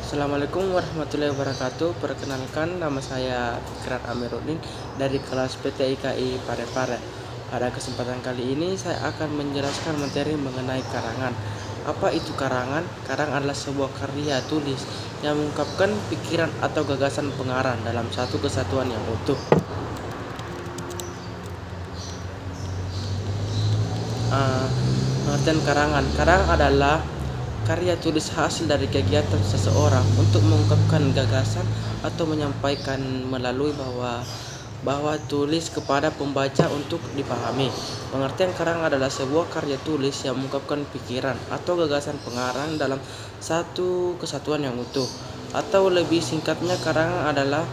Assalamualaikum warahmatullahi wabarakatuh. Perkenalkan, nama saya Fikrat Amiruddin dari kelas PTIKI Parepare. Pada kesempatan kali ini saya akan menjelaskan materi mengenai karangan. Apa itu karangan? Karang adalah sebuah karya tulis yang mengungkapkan pikiran atau gagasan pengarang dalam satu kesatuan yang utuh. Pengertian karangan. Karangan adalah karya tulis hasil dari kegiatan seseorang untuk mengungkapkan gagasan atau menyampaikan melalui bahwa tulis kepada pembaca untuk dipahami. Pengertian karang adalah sebuah karya tulis yang mengungkapkan pikiran atau gagasan pengarang dalam satu kesatuan yang utuh. Atau lebih singkatnya, karangan adalah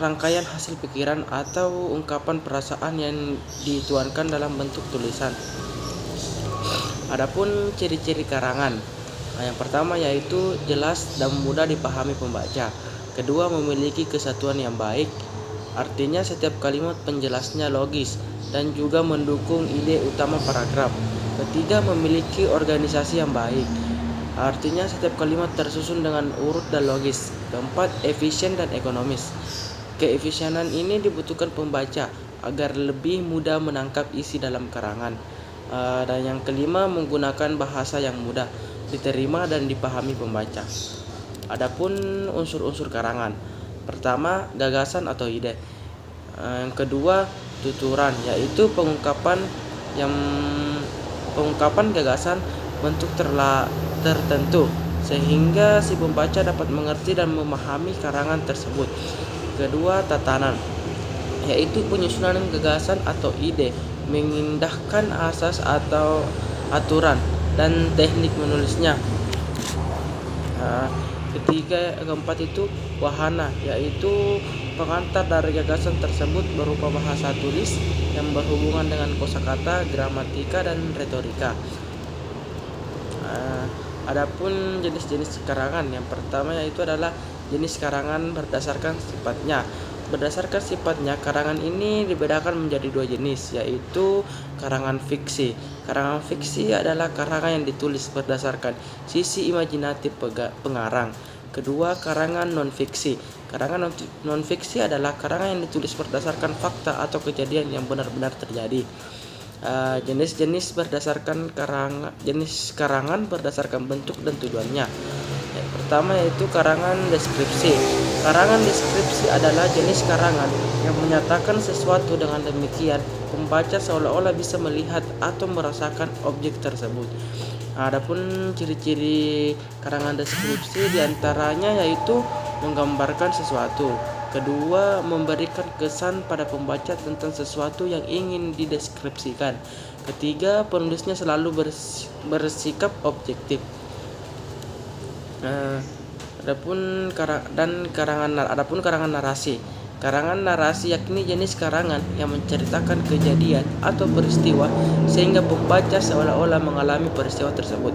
rangkaian hasil pikiran atau ungkapan perasaan yang dituangkan dalam bentuk tulisan. Adapun ciri-ciri karangan, yang pertama yaitu jelas dan mudah dipahami pembaca. Kedua, memiliki kesatuan yang baik, artinya setiap kalimat penjelasnya logis dan juga mendukung ide utama paragraf. Ketiga, memiliki organisasi yang baik, artinya setiap kalimat tersusun dengan urut dan logis. Keempat, efisien dan ekonomis. Keefisienan ini dibutuhkan pembaca agar lebih mudah menangkap isi dalam karangan. Dan yang kelima, menggunakan bahasa yang mudah diterima dan dipahami pembaca. Adapun unsur-unsur karangan, pertama, gagasan atau ide. Yang kedua, tuturan, yaitu pengungkapan gagasan bentuk tertentu sehingga si pembaca dapat mengerti dan memahami karangan tersebut. Kedua, tatanan, yaitu penyusunan gagasan atau ide, mengindahkan asas atau aturan dan teknik menulisnya. Keempat itu wahana, yaitu pengantar dari gagasan tersebut berupa bahasa tulis yang berhubungan dengan kosakata, gramatika, dan retorika. Adapun jenis-jenis karangan, yang pertama yaitu adalah jenis karangan berdasarkan sifatnya. Berdasarkan sifatnya, karangan ini dibedakan menjadi dua jenis, yaitu karangan fiksi. Karangan fiksi adalah karangan yang ditulis berdasarkan sisi imajinatif pengarang. Kedua, karangan non-fiksi. Karangan non-fiksi adalah karangan yang ditulis berdasarkan fakta atau kejadian yang benar-benar terjadi. Jenis-jenis karangan berdasarkan bentuk dan tujuannya. Yang pertama yaitu karangan deskripsi. Karangan deskripsi adalah jenis karangan yang menyatakan sesuatu dengan demikian pembaca seolah-olah bisa melihat atau merasakan objek tersebut. Adapun ciri-ciri karangan deskripsi diantaranya yaitu menggambarkan sesuatu. Kedua, memberikan kesan pada pembaca tentang sesuatu yang ingin dideskripsikan. Ketiga, penulisnya selalu bersikap objektif. Adapun karangan narasi. Karangan narasi yakni jenis karangan yang menceritakan kejadian atau peristiwa sehingga pembaca seolah-olah mengalami peristiwa tersebut.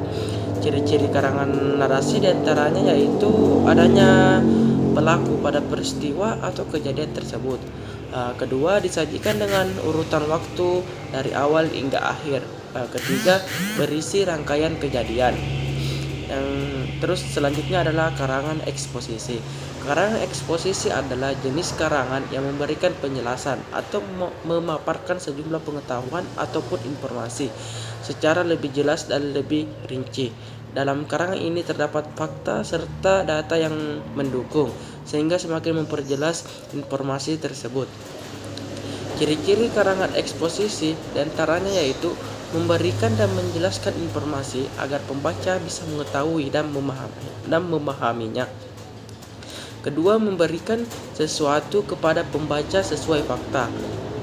Ciri-ciri karangan narasi diantaranya yaitu adanya pelaku pada peristiwa atau kejadian tersebut. Kedua, disajikan dengan urutan waktu dari awal hingga akhir. Ketiga, berisi rangkaian kejadian. Terus selanjutnya adalah karangan eksposisi. Karangan eksposisi adalah jenis karangan yang memberikan penjelasan atau memaparkan sejumlah pengetahuan ataupun informasi secara lebih jelas dan lebih rinci. Dalam karangan ini terdapat fakta serta data yang mendukung, sehingga semakin memperjelas informasi tersebut. Ciri-ciri karangan eksposisi diantaranya yaitu memberikan dan menjelaskan informasi agar pembaca bisa mengetahui dan memahaminya. Kedua, memberikan sesuatu kepada pembaca sesuai fakta.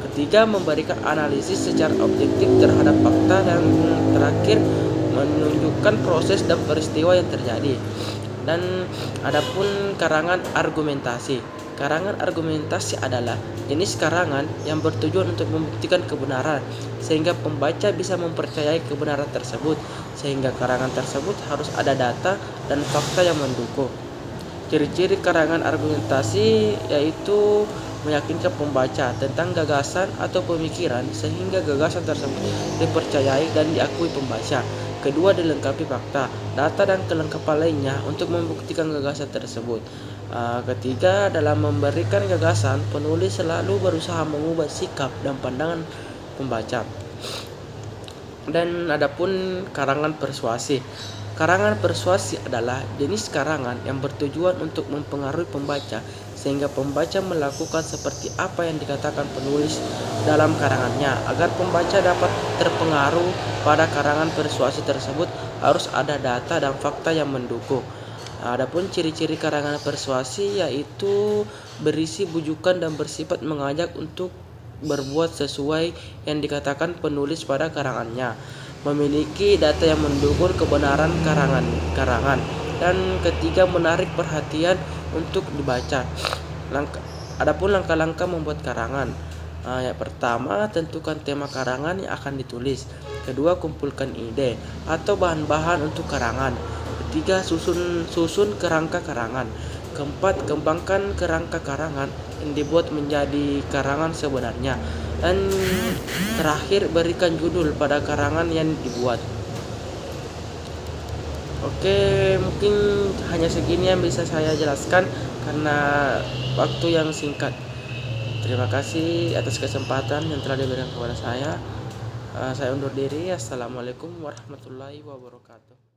Ketiga, memberikan analisis secara objektif terhadap fakta. Dan terakhir, menunjukkan proses dan peristiwa yang terjadi. Dan adapun karangan argumentasi. Karangan argumentasi adalah jenis karangan yang bertujuan untuk membuktikan kebenaran sehingga pembaca bisa mempercayai kebenaran tersebut, sehingga karangan tersebut harus ada data dan fakta yang mendukung. Ciri-ciri karangan argumentasi yaitu meyakinkan pembaca tentang gagasan atau pemikiran sehingga gagasan tersebut dipercayai dan diakui pembaca. Kedua, dilengkapi fakta, data dan kelengkapan lainnya untuk membuktikan gagasan tersebut. Ketiga, dalam memberikan gagasan, penulis selalu berusaha mengubah sikap dan pandangan pembaca. Dan adapun karangan persuasi. Karangan persuasi adalah jenis karangan yang bertujuan untuk mempengaruhi pembaca sehingga pembaca melakukan seperti apa yang dikatakan penulis dalam karangannya. Agar pembaca dapat terpengaruh pada karangan persuasi tersebut, harus ada data dan fakta yang mendukung. Adapun ciri-ciri karangan persuasi yaitu berisi bujukan dan bersifat mengajak untuk berbuat sesuai yang dikatakan penulis pada karangannya, memiliki data yang mendukung kebenaran karangan, dan ketiga, menarik perhatian untuk dibaca. Adapun langkah-langkah membuat karangan. Yang pertama, tentukan tema karangan yang akan ditulis. Kedua, kumpulkan ide atau bahan-bahan untuk karangan. Ketiga, susun kerangka karangan. Keempat, kembangkan kerangka karangan yang dibuat menjadi karangan sebenarnya. Dan terakhir, berikan judul pada karangan yang dibuat. Oke, mungkin hanya segini yang bisa saya jelaskan karena waktu yang singkat. Terima kasih atas kesempatan yang telah diberikan kepada saya. Saya undur diri. Assalamualaikum warahmatullahi wabarakatuh.